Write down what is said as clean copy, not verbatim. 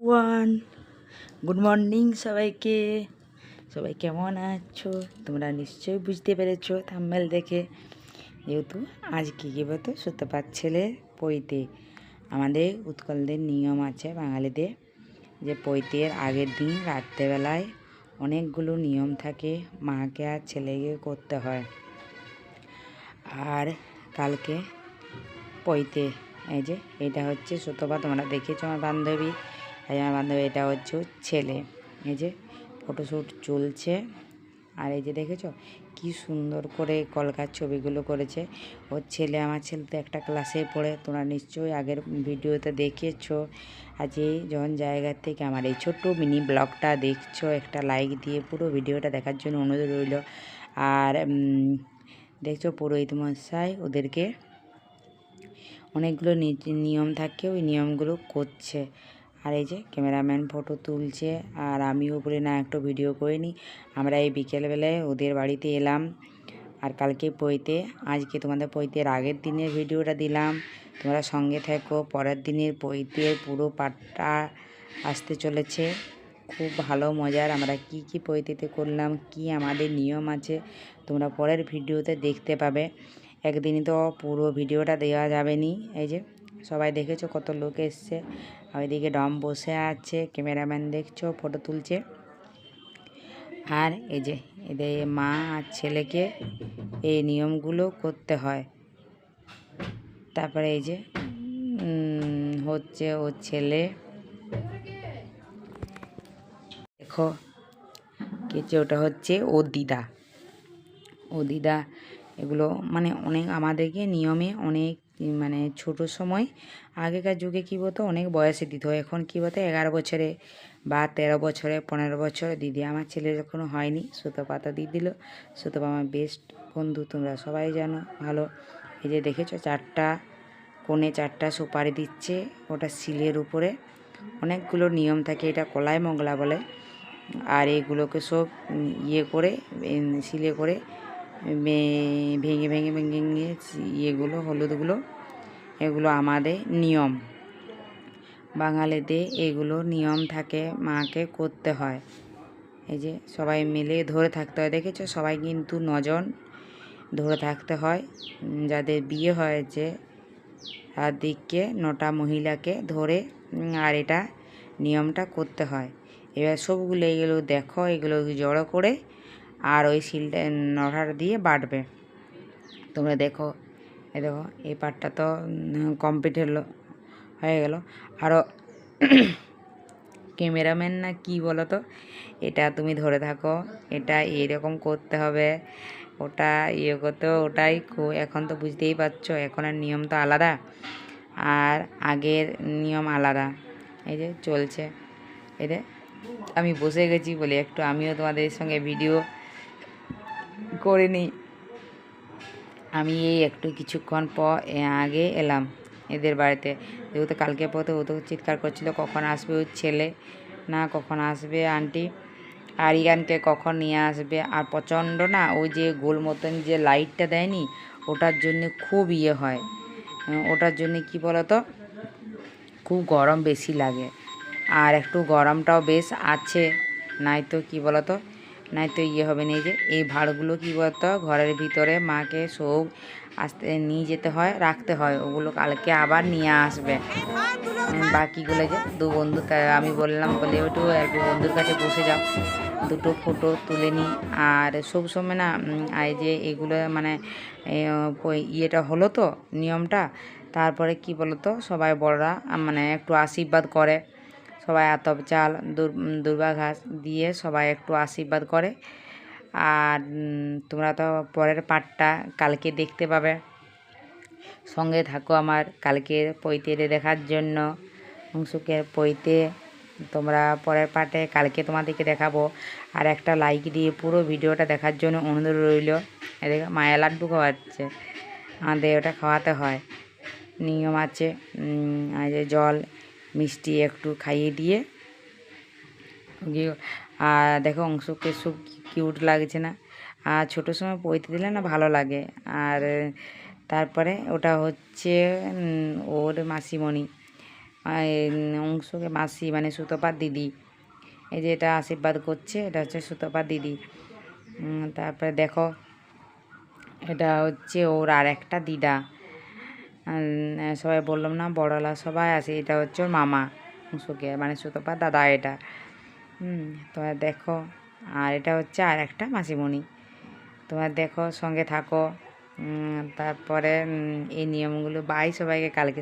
One good morning সবাইকে। সবাই কেমন আছো? তোমরা নিশ্চয়ই বুঝতে পেরেছো থাম্বনেল দেখে। যেহেতু আজকে কি বলতো সূত্রপাত ছেলের পৈতে। আমাদের উৎকলদের নিয়ম আছে বাঙালিদের, যে পৈতের আগের দিন রাত্রেবেলায় অনেকগুলো নিয়ম থাকে, মাকে আর ছেলেকে করতে হয়। আর কালকে পৈতে, এই যে এটা হচ্ছে সূত্রপাত। তোমরা দেখেছো আমার বান্ধবী, আমার বান্ধবী এটা হচ্ছে ছেলে। এই যে ফটোশ্যুট চলছে। আর এই যে দেখেছো কি সুন্দর করে কলকার ছবিগুলো করেছে ওর ছেলে। আমার ছেলে তো একটা ক্লাসে পড়ে, তোমরা নিশ্চয়ই আগের ভিডিওতে দেখেছো। আজ যখন জায়গা থেকে আমার এই ছোট্ট মিনি ব্লগটা দেখছো, একটা লাইক দিয়ে পুরো ভিডিওটা দেখার জন্য অনুরোধ রইল। আর দেখছো পুরোহিত মশাই ওদেরকে অনেকগুলো নিয়ম থাকে, ওই নিয়মগুলো করছে। আর এই যে ক্যামেরাম্যান ফটো তুলছে, আর আমিও বলি না একটু ভিডিও করে নিই। আমরা এই বিকেলবেলায় ওদের বাড়িতে এলাম। আর কালকে পৈতে, আজকে তোমাদের পৈতের আগের দিনের ভিডিওটা দিলাম, তোমরা সঙ্গে থেকো। পরের দিনের পৈতের পুরো পার্টটা আসতে চলেছে, খুব ভালো মজার। আমরা কি কি পৈতেতে করলাম, কি আমাদের নিয়ম আছে, তোমরা পরের ভিডিওতে দেখতে পাবে। একদিনই তো পুরো ভিডিওটা দেওয়া যাবে নি। এই যে সবাই দেখেছো কত লোক এসছে। ওইদিকে ডম বসে আছে, ক্যামেরাম্যান দেখছো ফটো তুলছে। আর এই যে এদের মা আর ছেলেকে এই নিয়মগুলো করতে হয়। তারপরে এই যে হচ্ছে ওর ছেলে, দেখো কেছে, ওটা হচ্ছে ওর দিদা। ও দিদা এগুলো মানে অনেক আমাদেরকে নিয়মে অনেক মানে ছোট সময় আগেকার যুগে কী বলতো অনেক বয়সে দিত। এখন কী বলতো 11 বছরে বা 13 বছরে 15 বছরে দিদি। আমার ছেলের এখনো হয়নি, সুতোপাতা দিয়ে দিল। সুতোপা আমার বেস্ট বন্ধু, তোমরা সবাই জানো ভালো। এই যে দেখেছো 4টা কোণে 4টা সুপারি দিচ্ছে, ওটা শিলের উপরে। অনেকগুলো নিয়ম থাকে, এটা কলাই মংলা বলে। আর এগুলোকে সব ইয়ে করে শিলে করে ভেঙে ভেঙে ভেঙে ভেঙে ইয়েগুলো হলুদগুলো, এগুলো আমাদের নিয়ম বাঙালিদের, এগুলো নিয়ম থাকে, মাকে করতে হয়। এই যে সবাই মিলে ধরে থাকতে হয়, দেখেছো সবাই কিন্তু 9 জন ধরে থাকতে হয়। যাদের বিয়ে হয়েছে তাদেরকে 9টা মহিলাকে ধরে আর এটা নিয়মটা করতে হয়। এবার সবগুলো এগুলো দেখো, এগুলো জড়ো করে আর ওই শিলটা নড়ার দিয়ে বাটবে। তোমরা দেখো, এই দেখো এই পার্টটা তো কমপ্লিট হয়ে গেল। আরও ক্যামেরাম্যান না কি বলো তো, এটা তুমি ধরে থাকো, এটা এইরকম করতে হবে, ওটা ইয়ে করতে, ওটাই এখন তো বুঝতেই পারছো এখনের নিয়ম তো আলাদা আর আগের নিয়ম আলাদা। এই যে চলছে, এদের আমি বসে গেছি বলে একটু আমিও তোমাদের সঙ্গে ভিডিও করে নিই। আমি এই একটু কিছুক্ষণ আগে এলাম এদের বাড়িতে, যেহেতু কালকে পথে ও তো চিৎকার করছিল কখন আসবে ওর ছেলে, না কখন আসবে আন্টি আর ইয়ানকে কখন নিয়ে আসবে। আর প্রচণ্ড না ওই যে গোল মতন যে লাইটটা দেয়নি, ওটার জন্য খুব ইয়ে হয়। ওটার জন্য কি বলতো খুব গরম বেশি লাগে। আর একটু গরমটাও বেশ আছে, নাই তো কী বলতো, নাই তো ইয়ে হবে না। এই যে এই ভাঁড়গুলো কী বলতো ঘরের ভিতরে মাকে সব আসতে নিয়ে যেতে হয়, রাখতে হয়, ওগুলো কালকে আবার নিয়ে আসবে। বাকিগুলো যে দু বন্ধু, তাই আমি বললাম বলে একটু বন্ধুর কাছে বসে যাও, দুটো ফটো তুলে নিই। আর সব সময় না এই যে এগুলো মানে ইয়েটা হলো তো নিয়মটা, তারপরে কি বলতো সবাই বড়রা মানে একটু আশীর্বাদ করে, সবাই আতপ চাল দুর্বা ঘাস দিয়ে সবাই একটু আশীর্বাদ করে। আর তোমরা তো পরের পার্টটা কালকে দেখতে পাবে, সঙ্গে থাকো আমার কালকের পৈতে দেখার জন্য। অংশুকের পৈতে তোমরা পরের পার্টে কালকে তোমাদেরকে দেখাবো। আর একটা লাইক দিয়ে পুরো ভিডিওটা দেখার জন্য অনুরোধ রইল। এদিকে মায়া লাড্ডু খাওয়াচ্ছে, আমাদের ওটা খাওয়াতে হয়, নিয়ম আছে। আর যে জল মিষ্টি একটু খাইয়ে দিয়ে, আর দেখো অংশুকে খুব কিউট লাগছে না, আর ছোটো সময় পৈতে দিলে না ভালো লাগে। আর তারপরে ওটা হচ্ছে ওর মাসিমণি, অংশুকে মাসি মানে সুতপার দিদি। এই যে এটা আশীর্বাদ করছে, এটা হচ্ছে সুতপার দিদি। তারপরে দেখো এটা হচ্ছে ওর আর একটা দিদা। সবাই বললাম না বড়লা সবাই আছে, এটা হচ্ছে ওর মামা অংশুকে মানে সুতপার দাদা এটা। তোমরা দেখো, আর এটা হচ্ছে আর একটা মাসিমণি। তোমরা দেখো, সঙ্গে থাকো। তারপরে এই নিয়মগুলো বাই সবাইকে কালকে।